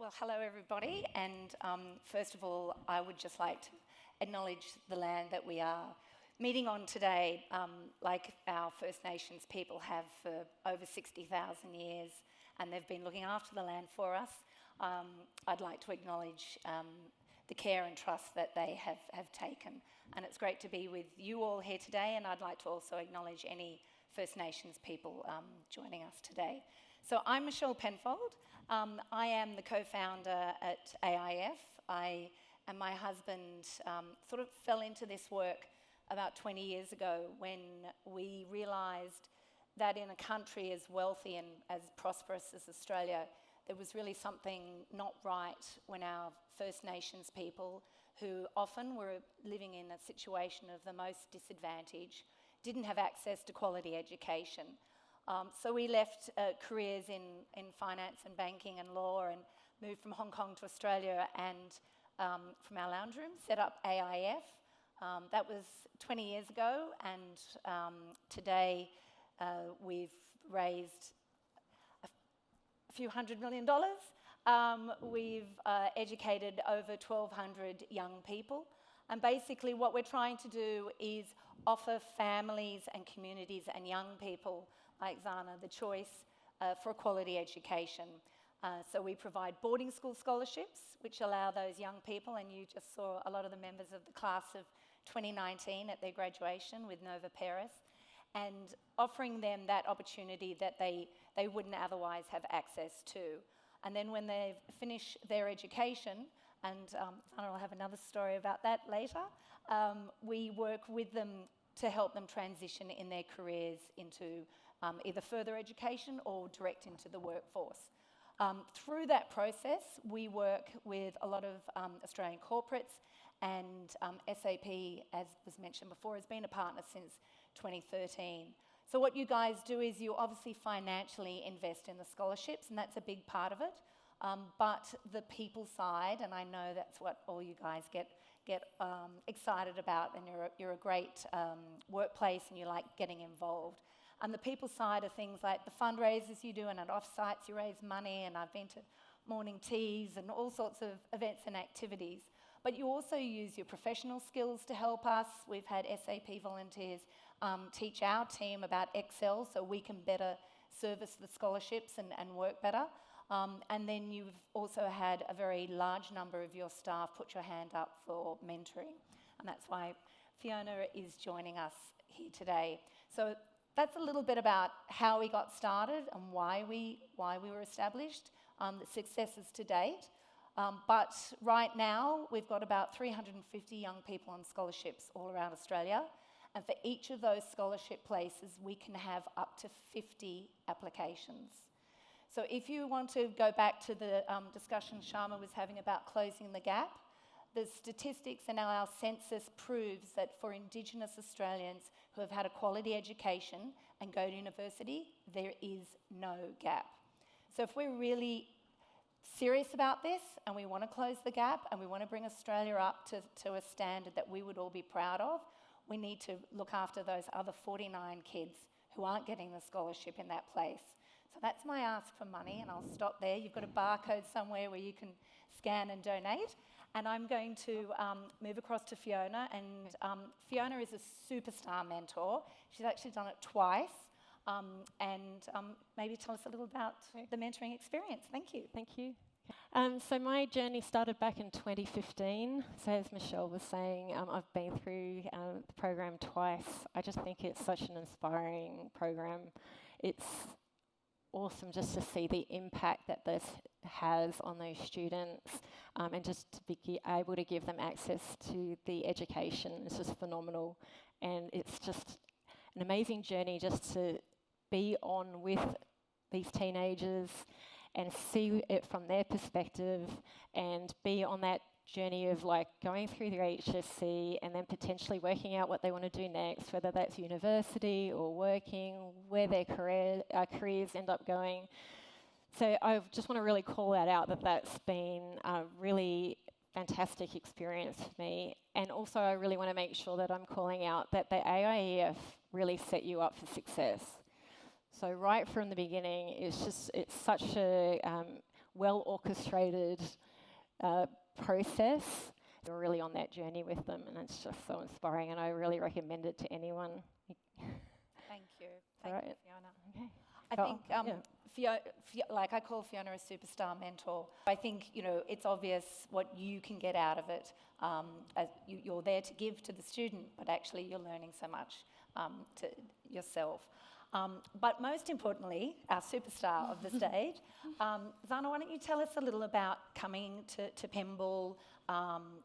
Well, hello everybody, and first of all, I would just like to acknowledge the land that we are meeting on today, like our First Nations people have for over 60,000 years, and they've been looking after the land for us. I'd like to acknowledge the care and trust that they have taken, and it's great to be with you all here today, and I'd like to also acknowledge any First Nations people joining us today. So I'm Michelle Penfold. I am the co-founder at AIEF. I and my husband sort of fell into this work about 20 years ago when we realised that in a country as wealthy and as prosperous as Australia, there was really something not right when our First Nations people, who often were living in a situation of the most disadvantage, didn't have access to quality education. So we left careers in finance and banking and law and moved from Hong Kong to Australia and from our lounge room set up AIEF. That was 20 years ago, and today we've raised a few $100 million. We've educated over 1,200 young people. And basically what we're trying to do is offer families and communities and young people like Xhana the choice for a quality education. So we provide boarding school scholarships, which allow those young people, and you just saw a lot of the members of the class of 2019 at their graduation with Nova Paris, and offering them that opportunity that they wouldn't otherwise have access to. And then when they finish their education, and I'll have another story about that later, we work with them to help them transition in their careers into either further education or direct into the workforce. Through that process, we work with a lot of Australian corporates, and SAP, as was mentioned before, has been a partner since 2013. So what you guys do is you obviously financially invest in the scholarships, and that's a big part of it. But the people side, and I know that's what all you guys get excited about, and you're a great workplace and you like getting involved. And the people side are things like the fundraisers you do, and at off-sites you raise money, and I've been to morning teas and all sorts of events and activities. But you also use your professional skills to help us. We've had SAP volunteers teach our team about Excel so we can better service the scholarships and work better. And then you've also had a very large number of your staff put your hand up for mentoring. And that's why Fiona is joining us here today. So that's a little bit about how we got started and why we were established, the successes to date. But right now, we've got about 350 young people on scholarships all around Australia. And for each of those scholarship places, we can have up to 50 applications. So if you want to go back to the discussion Sharma was having about closing the gap, the statistics in our census proves that for Indigenous Australians who have had a quality education and go to university, there is no gap. So if we're really serious about this and we want to close the gap and we want to bring Australia up to a standard that we would all be proud of, we need to look after those other 49 kids who aren't getting the scholarship in that place. So that's my ask for money, and I'll stop there. You've got a barcode somewhere where you can scan and donate. And I'm going to move across to Fiona, and Fiona is a superstar mentor. She's actually done it twice. And maybe tell us a little about the mentoring experience. Thank you. Thank you. So my journey started back in 2015. So as Michelle was saying, I've been through the program twice. I just think it's such an inspiring program. It's awesome just to see the impact that this has on those students, and just to be able to give them access to the education is just phenomenal. And it's just an amazing journey just to be on with these teenagers and see it from their perspective and be on that journey of like going through their HSC and then potentially working out what they want to do next, whether that's university or working, where their careers end up going. So I just want to really call that out, that's been a really fantastic experience for me. And also I really want to make sure that I'm calling out that the AIEF really set you up for success. So right from the beginning, it's such a well-orchestrated process. We're really on that journey with them, and it's just so inspiring, and I really recommend it to anyone. Thank you. All Thank right. you, Fiona. Okay. I think like I call Fiona a superstar mentor. I think, it's obvious what you can get out of it. As you're there to give to the student, but actually you're learning so much to yourself. But most importantly, our superstar of the stage, Xhana, why don't you tell us a little about coming to Penfold,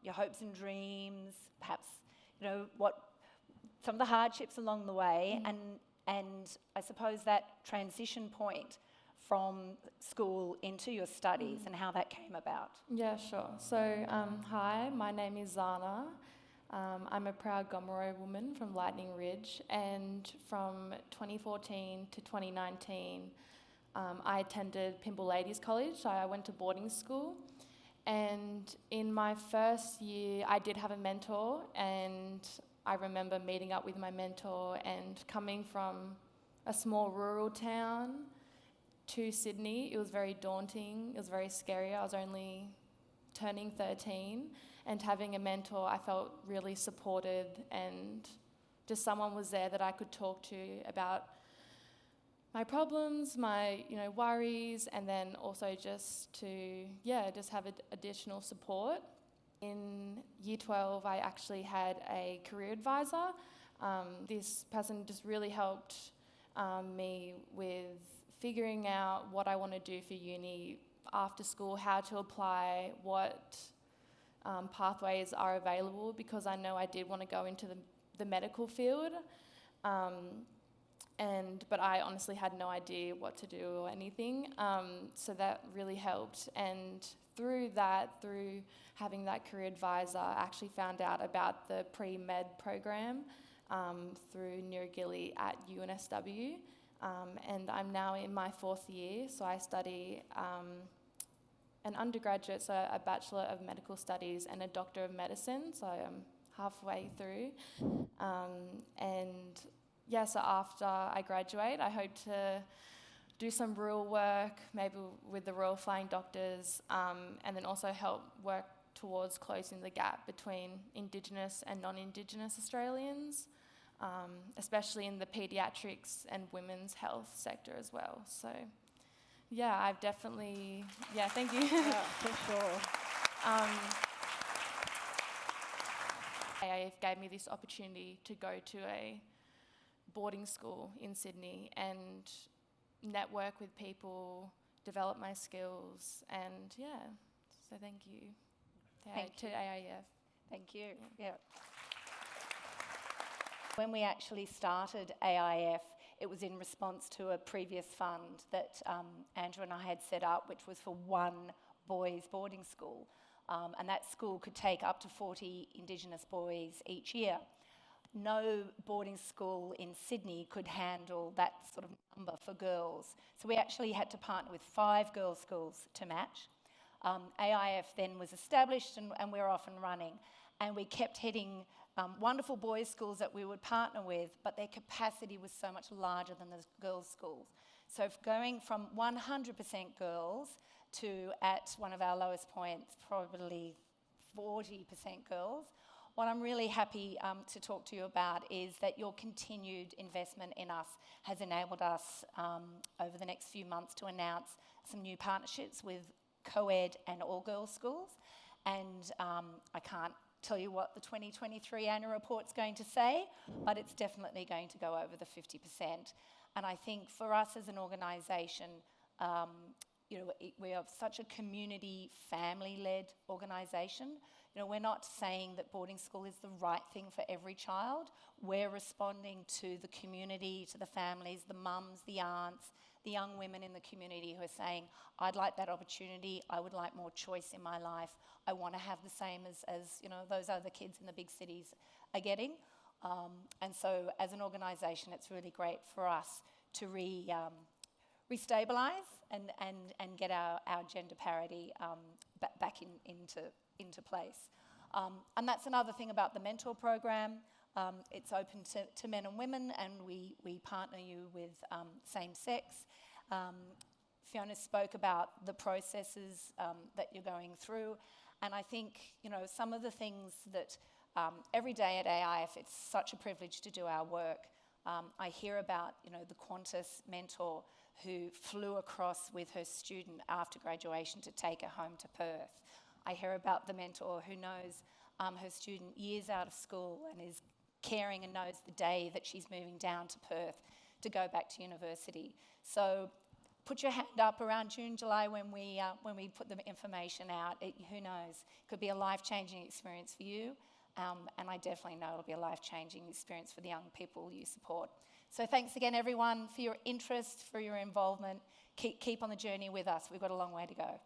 your hopes and dreams, perhaps, what some of the hardships along the way, and I suppose that transition point from school into your studies and how that came about. Yeah, sure. So, hi, my name is Xhana. I'm a proud Gomeroi woman from Lightning Ridge, and from 2014 to 2019, I attended Penfold Ladies College. So I went to boarding school, and in my first year, I did have a mentor, and I remember meeting up with my mentor and coming from a small rural town to Sydney. It was very daunting, it was very scary. I was only turning 13, and having a mentor, I felt really supported, and just someone was there that I could talk to about my problems, my worries, and then also just to just have additional support. In year 12, I actually had a career advisor. This person just really helped me with figuring out what I want to do for uni after school, how to apply, what pathways are available, because I know I did want to go into the medical field. But I honestly had no idea what to do or anything. So that really helped. And through having that career advisor, I actually found out about the pre-med program through Nirrigili at UNSW. And I'm now in my 4th year, so I study an undergraduate, so a Bachelor of Medical Studies and a Doctor of Medicine, so I'm halfway through. So after I graduate, I hope to do some rural work, maybe with the Royal Flying Doctors, and then also help work towards closing the gap between Indigenous and non-Indigenous Australians, especially in the paediatrics and women's health sector as well. So, I've definitely, thank you. Yeah, for sure. AIEF gave me this opportunity to go to a boarding school in Sydney and network with people, develop my skills, and so thank you to AIEF. Thank you. Yeah. When we actually started AIEF, it was in response to a previous fund that Andrew and I had set up, which was for one boys' boarding school. And that school could take up to 40 Indigenous boys each year. No boarding school in Sydney could handle that sort of number for girls. So we actually had to partner with 5 girls' schools to match. AIF then was established and we're off and running. And we kept hitting wonderful boys' schools that we would partner with, but their capacity was so much larger than the girls' schools. So going from 100% girls to, at one of our lowest points, probably 40% girls, what I'm really happy to talk to you about is that your continued investment in us has enabled us over the next few months to announce some new partnerships with co-ed and all-girls schools. And I can't tell you what the 2023 annual report's going to say, but it's definitely going to go over the 50%. And I think for us as an organisation, we are such a community, family-led organisation. We're not saying that boarding school is the right thing for every child. We're responding to the community, to the families, the mums, the aunts, the young women in the community who are saying, I'd like that opportunity, I would like more choice in my life, I want to have the same as those other kids in the big cities are getting. And so as an organisation, it's really great for us to restabilise and get our gender parity back into place. And that's another thing about the mentor program. It's open to men and women, and we partner you with same-sex Fiona spoke about the processes that you're going through, and I think, you know, some of the things that every day at AIEF, it's such a privilege to do our work. I hear about, you know, the Qantas mentor who flew across with her student after graduation to take her home to Perth. I hear about the mentor who knows her student years out of school and is caring and knows the day that she's moving down to Perth to go back to university. So put your hand up around June, July when we put the information out. Who knows? It could be a life-changing experience for you, and I definitely know it'll be a life-changing experience for the young people you support. So thanks again, everyone, for your interest, for your involvement. Keep on the journey with us. We've got a long way to go.